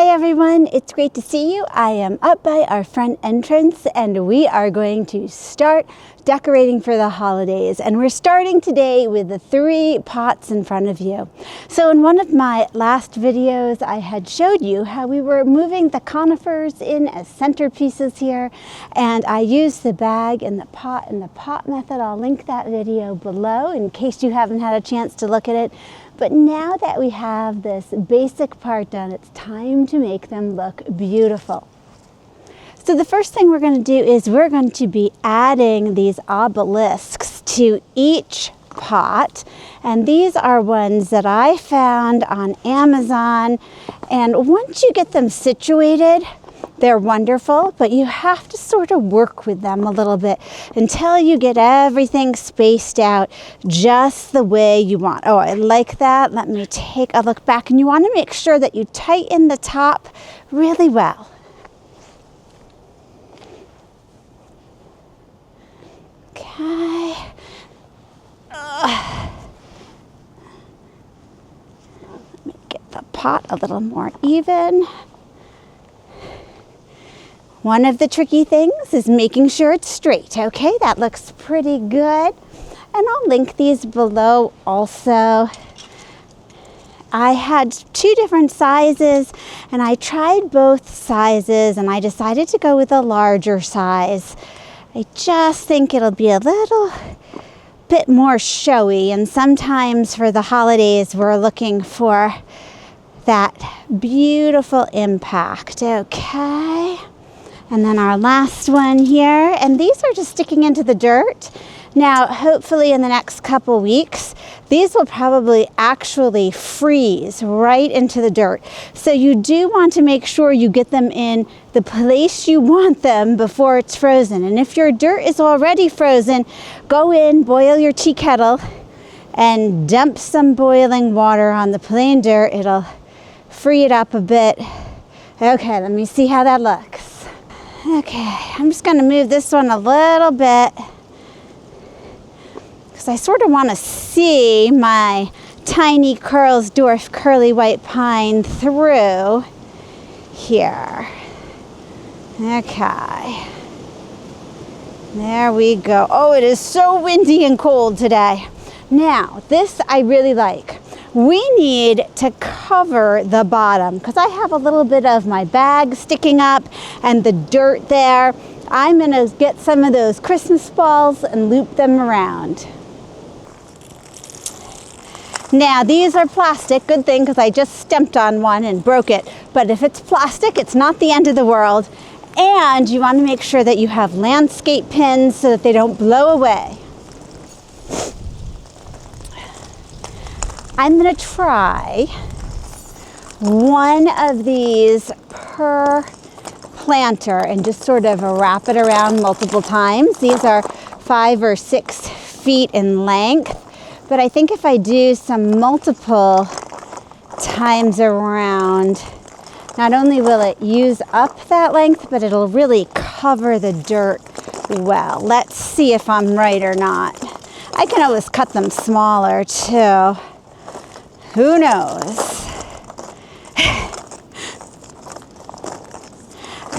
everyone, it's great to see you. I am up by our front entrance and we are going to start decorating for the holidays, and we're starting today with the 3 pots in front of you. So in one of my last videos I had showed you how we were moving the conifers in as centerpieces here, and I used the bag and the pot method. I'll link that video below in case you haven't had a chance to look at it. But now that we have this basic part done, it's time to make them look beautiful. So the first thing we're going to do is we're going to be adding these obelisks to each pot. And these are ones that I found on Amazon. And once you get them situated, they're wonderful, but you have to sort of work with them a little bit until you get everything spaced out just the way you want. Oh, I like that. Let me take a look back. And you want to make sure that you tighten the top really well. Okay. Let me get the pot a little more even. One of the tricky things is making sure it's straight. Okay, that looks pretty good. And I'll link these below also. I had 2 different sizes and I tried both sizes and I decided to go with a larger size. I just think it'll be a little bit more showy, and sometimes for the holidays we're looking for that beautiful impact. Okay. And then our last one here, and these are just sticking into the dirt. Now, hopefully in the next couple weeks, these will probably actually freeze right into the dirt. So you do want to make sure you get them in the place you want them before it's frozen. And if your dirt is already frozen, go in, boil your tea kettle, and dump some boiling water on the plain dirt. It'll free it up a bit. Okay, let me see how that looks. Okay, I'm just going to move this one a little bit because I sort of want to see my tiny Kurlsdorf curly white pine through here. Okay, there we go. Oh, it is so windy and cold today. Now, this I really like. We need to cover the bottom because I have a little bit of my bag sticking up and the dirt there. I'm going to get some of those Christmas balls and loop them around. Now, these are plastic. Good thing, because I just stepped on one and broke it. But if it's plastic, it's not the end of the world. And you want to make sure that you have landscape pins so that they don't blow away. I'm going to try one of these per planter and just sort of wrap it around multiple times. These are 5 or 6 feet in length, but I think if I do some multiple times around, not only will it use up that length, but it'll really cover the dirt well. Let's see if I'm right or not. I can always cut them smaller too. Who knows?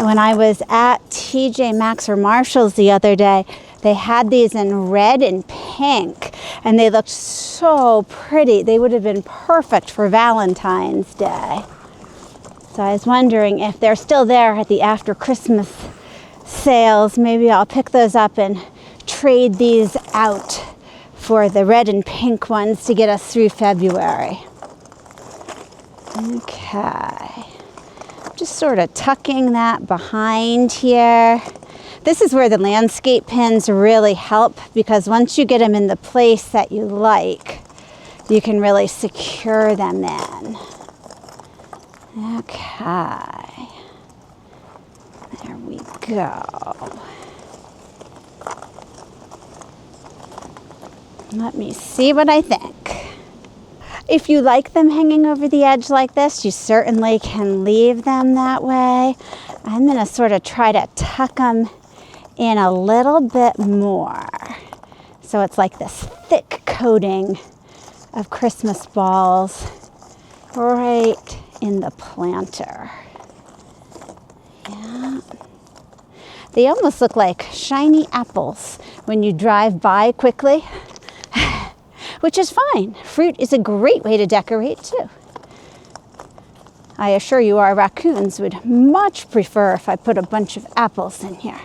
When I was at TJ Maxx or Marshall's the other day, they had these in red and pink, and they looked so pretty. They would have been perfect for Valentine's Day. So I was wondering if they're still there at the after Christmas sales. Maybe I'll pick those up and trade these out for the red and pink ones to get us through February. Okay, just sort of tucking that behind here. This is where the landscape pins really help, because once you get them in the place that you like, you can really secure them in. Okay, there we go. Let me see what I think. If you like them hanging over the edge like this, you certainly can leave them that way. I'm going to sort of try to tuck them in a little bit more. So it's like this thick coating of Christmas balls right in the planter. Yeah. They almost look like shiny apples when you drive by quickly, which is fine. Fruit is a great way to decorate too. I assure you our raccoons would much prefer if I put a bunch of apples in here.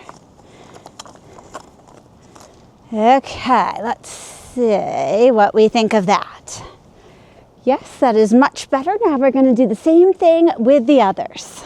Okay, let's see what we think of that. Yes, that is much better. Now we're going to do the same thing with the others.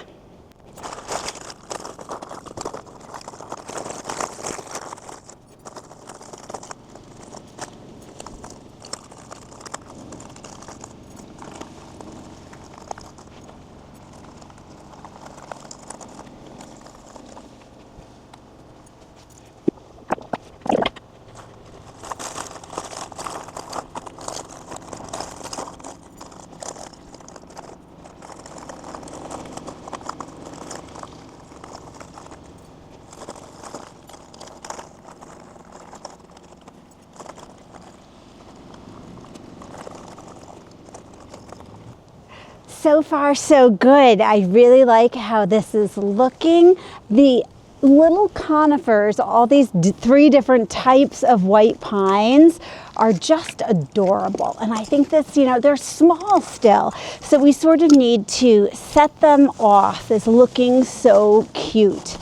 So far, so good. I really like how this is looking. The little conifers, all these three different types of white pines, are just adorable. And I think this, they're small still. So we sort of need to set them off as looking so cute.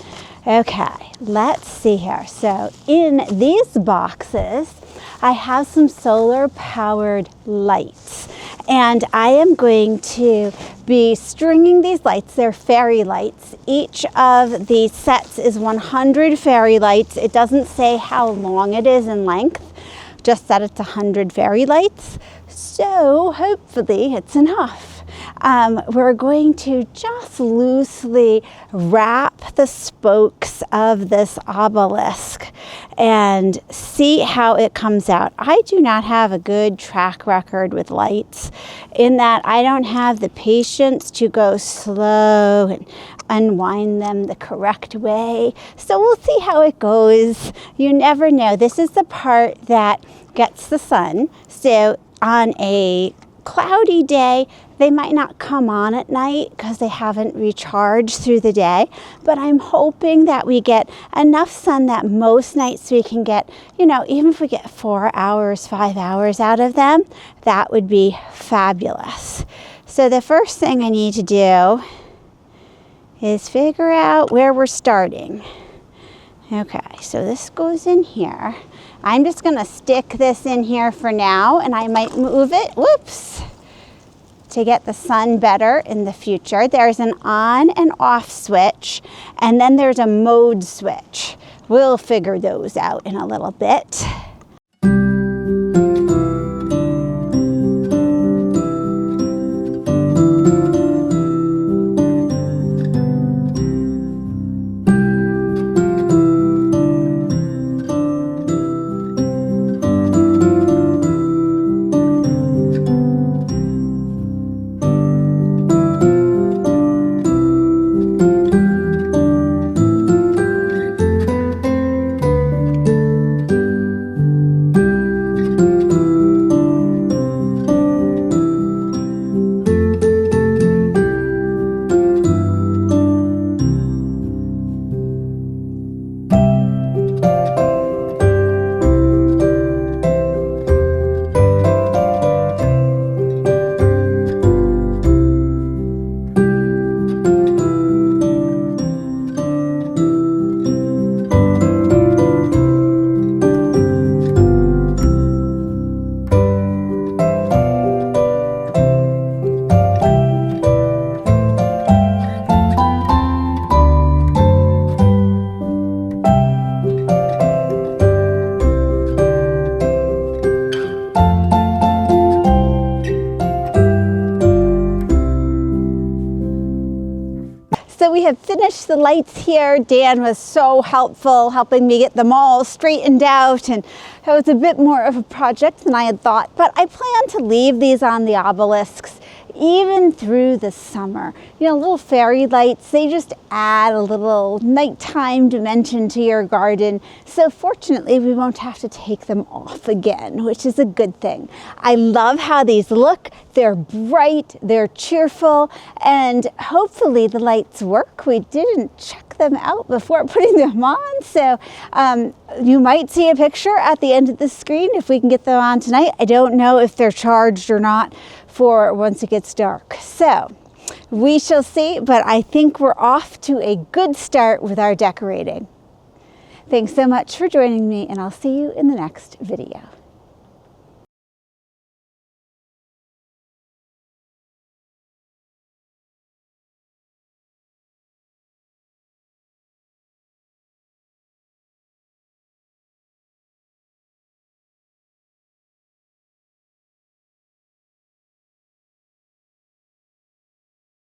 Okay, let's see here. So in these boxes, I have some solar powered lights. And I am going to be stringing these lights. They're fairy lights. Each of the sets is 100 fairy lights. It doesn't say how long it is in length, just that it's 100 fairy lights. So hopefully it's enough. We're going to just loosely wrap the spokes of this obelisk and see how it comes out. I do not have a good track record with lights in that I don't have the patience to go slow and unwind them the correct way. So we'll see how it goes. You never know. This is the part that gets the sun. So on a cloudy day, they might not come on at night because they haven't recharged through the day, but I'm hoping that we get enough sun that most nights we can get, even if we get 4 hours, 5 hours out of them, that would be fabulous. So the first thing I need to do is figure out where we're starting. Okay, so this goes in here. I'm just going to stick this in here for now, and I might move it, to get the sun better in the future. There's an on and off switch, and then there's a mode switch. We'll figure those out in a little bit. So we have finished the lights here. Dan was so helpful helping me get them all straightened out, and it was a bit more of a project than I had thought, but I plan to leave these on the obelisks even through the summer. Little fairy lights, they just add a little nighttime dimension to your garden. So fortunately, we won't have to take them off again, which is a good thing. I love how these look. They're bright, they're cheerful, and hopefully the lights work. We didn't check them out before putting them on, so you might see a picture at the end of the screen if we can get them on tonight. I don't know if they're charged or not for once it gets dark. So we shall see, but I think we're off to a good start with our decorating. Thanks so much for joining me, and I'll see you in the next video.